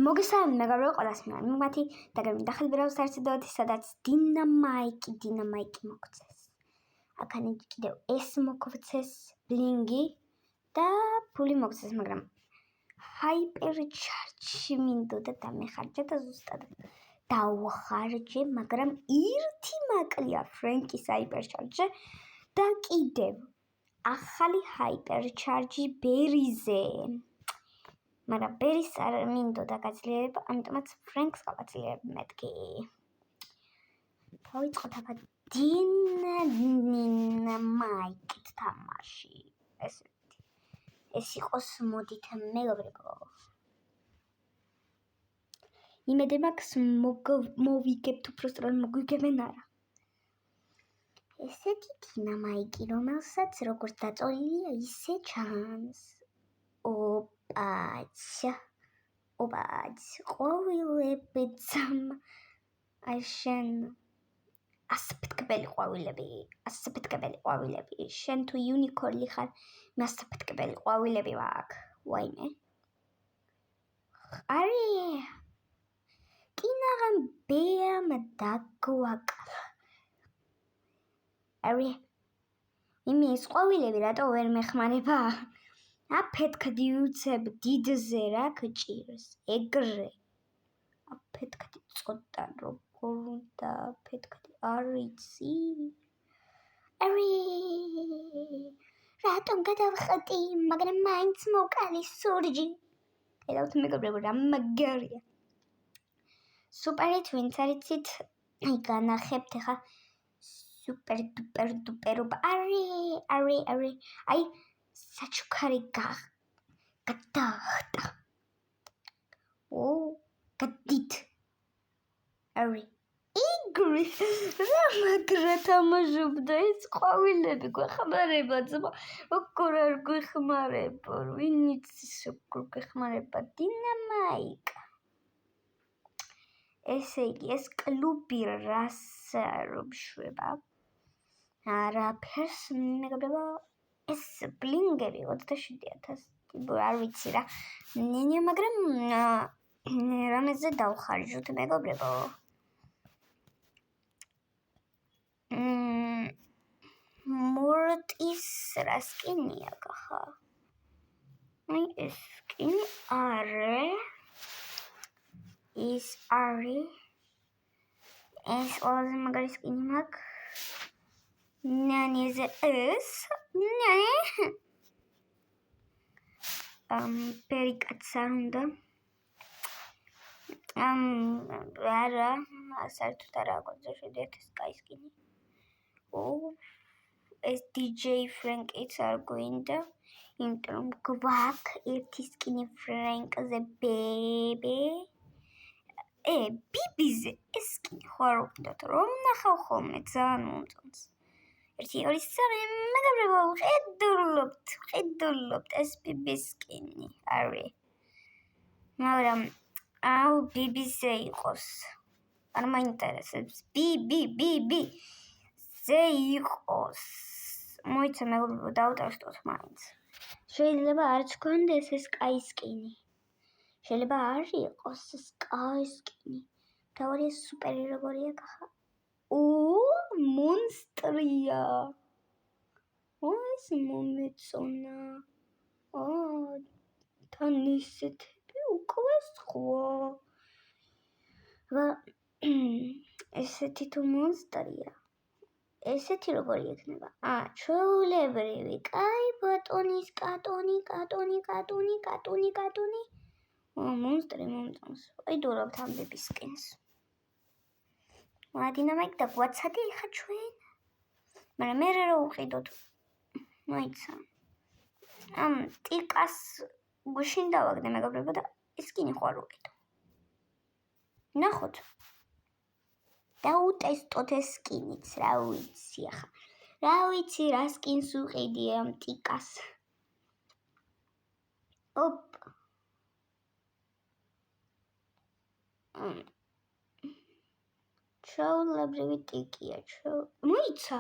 მოგესალმებით მეგობრებო ყველას მინდა მათი დაგერმინდა ხელბერავს არსებობთ სადაც დინამაიკი მოგცეს აქ კიდევ ეს მოგცეს ბლინგი და ფული მოგცეს მაგრამ ჰაიპერჩარჯი მინდოდა დამეხარჯა და ზუსტად დავხარჯე მაგრამ ერთი მაკლია ფრენკის ჰაიპერჩარჯზე და კიდევ ახალი ჰაიპერჩარჯი ბერიზე მაგრამ ბერის არ მინდოდა გაძლიერება, ამიტომაც ფრენკს გავაძლიერებ მეთქი. დავიწყოთ აბა დინამაიკით თამაში. ეს იყოს მოდით მეგობრებო. იმედი მაქვს მოვიგებთ უბრალოდ მოგვიგებენ არა. ესეთი დინამაიკი, რომელსაც როგორც დაწოლილია, ისე ჩანს. ოპაც, ყვავილებიცამ შენ ასაფეთქებელი ყვავილები, შენ თუ იუნიკორნი ხარ, მე ასაფეთქებელი ყვავილები მაქვს, ვაიმე. არე, კინაღამ ბეამ დაგვაკლა. არე, იმი ეს ყვავილები რატო ვერ მეხმარება? აფეთქდი უცებ დიდზე რა გჭირს ეგრე აფეთქდი წოტა როგორ უნდა აფეთქდი არ ვიცი არი რატომ გადავხატი მაგრამ მაინც მოკალი სურჯი ელავთ მეგობრებო რა მაგარია სუპერით ვინც არიცით აი განახებთ ხა სუპერ დუპერ არი აი საჩუქარი გადახტა. გადით. არი. იგრი. რა მაგრა თამაშობდა ეს ყვავილები გვეხმარება ძმა. როგორ არ გვეხმარება? ვინ იცის როგორ გვეხმარება? დინამაიკა. ესე იგი ეს კლუბი რას რობშვება? არაფერს მეგობრებო ეს ბლინგები 27,000 არ ვიცი რა ნენე მაგრამ რამეზე დავხარჯოთ მეგობრებო მორტის რა სკინია ხა აი ეს სკინი არის ეს ყველაზე მაგარი სკინი მაქვს Nani is Nani perikatsaunda არა საერთოდ არ აღვაძა შედიათ სკაისკინი ეს DJ ფრენკიც არ გვინდა იმიტომ რომ გვაქვს ერთი სკინი ფრენკზე ბიბიზე ეს სკინი ხო არ ვყიდოთ რომ ნახავ ხოლმე ძალიან მომწონს 1 2 3 მეგობრებო ხედულობთ ეს ბიბის სკინი არის მაგრამ აუ ბიბიზე იყოს არ მაინტერესებს ბიბზე იყოს მოიცა მეგობრებო დავტოვოთ მაინც შეიძლება არც გქონდეს ეს სკაისკინი შეიძლება არ იყოს სკაისკინი თავი სუპერი როგორია ხა მონსტრია ეს მომეწონა თან ისეთები უკვე სხვა ესეთი თუ მონსტრია ესეთი როგორი ექნება ჩვეულებრივი კაი ბატონის კატონი მონსტრი მომწონს ვიდურობთ ამ ბიბის სკინს დინამაიკ და გვაცადი ხა ჩვენ მაგრამ მე რა უყიდოთ მოიცა ამ ტიკას გუშინ დავაგდე მეგობრებო და ეს სკინი ხო არ უყიდო ნახოთ დაუტესტოთ ეს სკინიც რა ვიცი ახლა რა ვიცი რა სკინს უყიდი ამ ტიკას ჩაულებრივი ტიკია მოიცა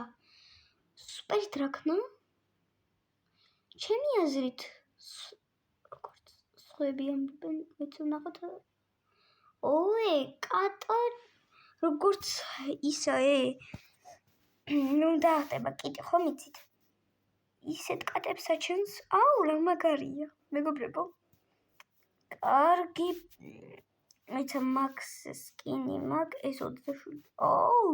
სუპერით რაქნა ჩემი აზრით როგორც სხვები ამბობენ მეც ვნახოთ ოე, კატო, როგორც ისაა. ნუ დაახტება კიტი, ხომ იცით? ისეთ კატებს აჩენს, აუ, რა მაგარია, მეგობრებო. კარგი, მეც მაქს სკინი მაგ, ეს 27. ოუ.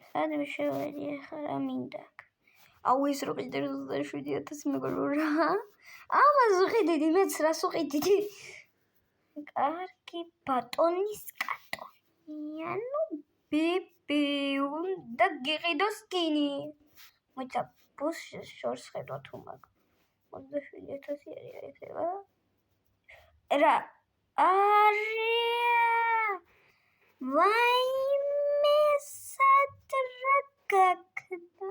სადმე შევედი ახლა რა მინდა. აუ ეს რო კიდე 27,000 მეგობრებო რა? ამას ვხედიდი, მეც რას ვხედიდი? კარგი, ბატონის კატო. ანუ ბიბი, უნდა გიყიდო სკინი. მოიცა ბოს შორს ხედვა თუ მაგ. 27,000 არის ეხება. რა? არე! ვაიმე სატრა გაქნა.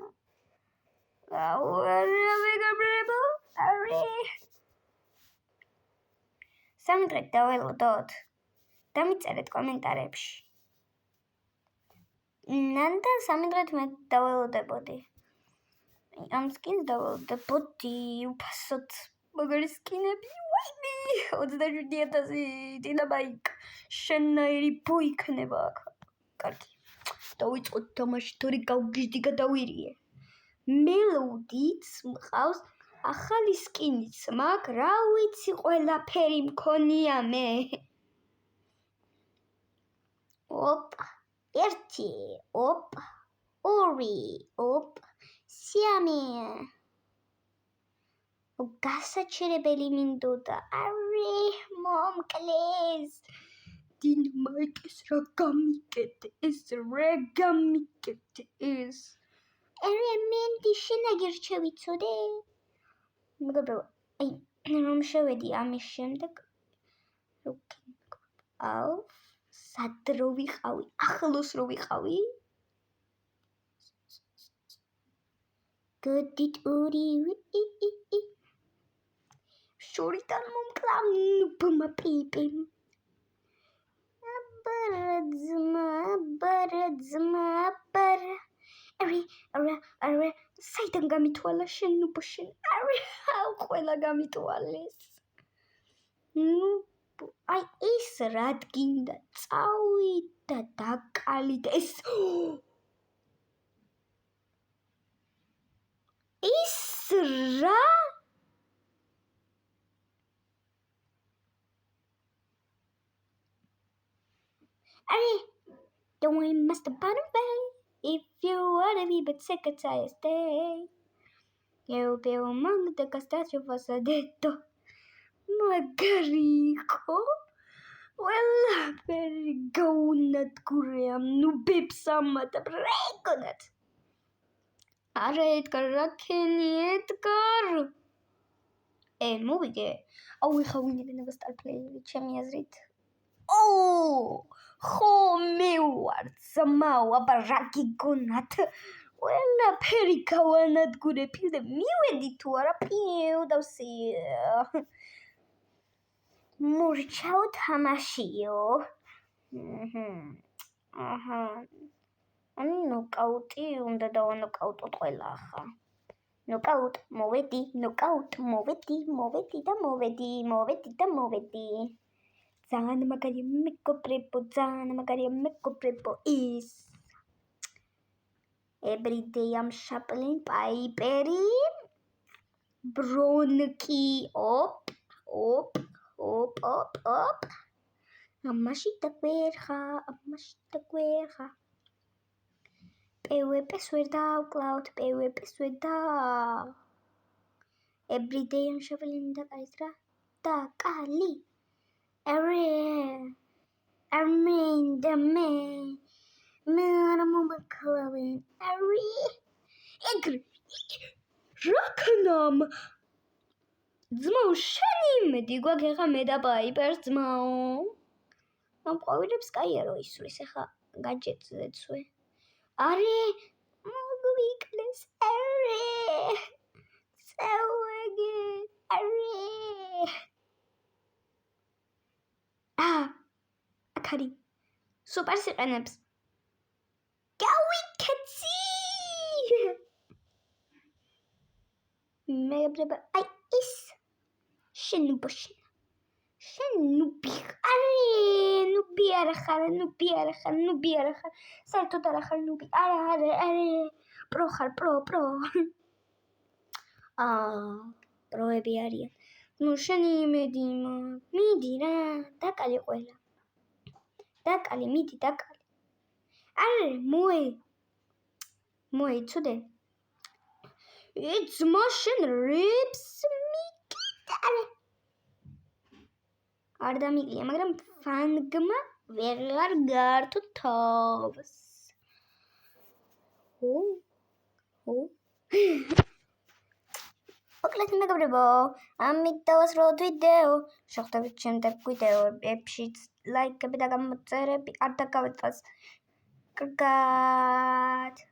აუ არა მეგობრებო, არე! სამი დღით დაველოდოთ. დამიწერეთ კომენტარებში. ნანდა სამი დღით მე დაველოდებოდი. ამ სკინს დაველოდებოდი უფასოდ. მაგარი სკინები, ვაიმე! 27,000 დინამაიკ. შენაირი ბოიქნება აქ. კარგი. დავიწყოთ თამაში, თორე გავგიჟდი გადავირიე. მელოდიც მყავს ახალი სკინიც მაგ, რა ვიცი ყველაფერი მქონია მე. ოპ, 1, ოპ, 2, ოპ, 3. გასაჩერებელი მინდოდა. არე, მომკლეს. დინამაიკის რა გამიკეთეს, რა გამიკეთეს. არე, მენდი შენაგერჩა ვიცოდე. მეგობრებო, აი, რომ შევედი ამის შემდეგ, აუ, სად რო ვიყავი, ახლოს რო ვიყავი. გოდით ორივე, შორიდან მომკლა ნუბმა პიპიმ. აბარა. არე, საიდან გამითვალა შენ ნუბო შენ? არე, ყველა გამიტვალეს. აი ის რად გინდა წავიდა დაკალით ეს ის რა არე don't we must have away if you wanna be but second I stay eu pelo mano da castagio fosse detto magari co ყველაფერი გაუნადგურია, ნუ ბებსამა და ბრეკონად. არა ედგარ, რა ქენი ედგარ? მოვიგე. აუ, ეხა ვინებენება სტარპლეიერი, ჩემი აზრით. ხო, მე ვარ ძმაო, აბა რა გიგონათ? ყველაფერი გავანადგურებ და მივედი თუ არა, პიუ დავსი. მურჩაო თამაშიო. ანუ ნოკაუტი უნდა დავანოკაუტოთ ყველა ახლა. ნოკაუტ, მოვედი და მოვედი. ძალიან მაგარია მეგობრებო ის. Everyday I'm Chaplin, Piper, Bronki, op. Ammashi da guerra. PvP suerda, cloud PvP suerda. Everyday I'm Chaplin da Kaisra. Da Kali. Armin da man. Maramubakalawin. Egri. Rakanam. ძმაო შენი იმედი გვაგეხა მე და პაიპერ ძმაო ამ ყვავილებს კაია რო ისვრის ახლა გაჯეთზე ცვე არე მოგვიკლეს არე წავეგი არე აკარი სუპერ სიყენებს გავიქეცი მეგობრებო აი ის შენ ნუბი არ ხარ, საერთოდ არ ხარ ნუბი, არა, პრო ხარ, პრო. პროები არიან. ნუ შენი იმედი მაქვს. მიდი რა, დაკალი ყველა. მიდი დაკალი. არა, მოიცოდე. ძმა შენ რებს მიკიდარე. არ დამიგია, მაგრამ ფანგმა ვეღარ გართო თავს. მოკლედ მეგობრებო, ამით დავასრულოთ ვიდეო. შევხვდებით შემდეგ ვიდეოებში, ლაიქები და გამოწერები არ დაგავიწყდეს. კარგად.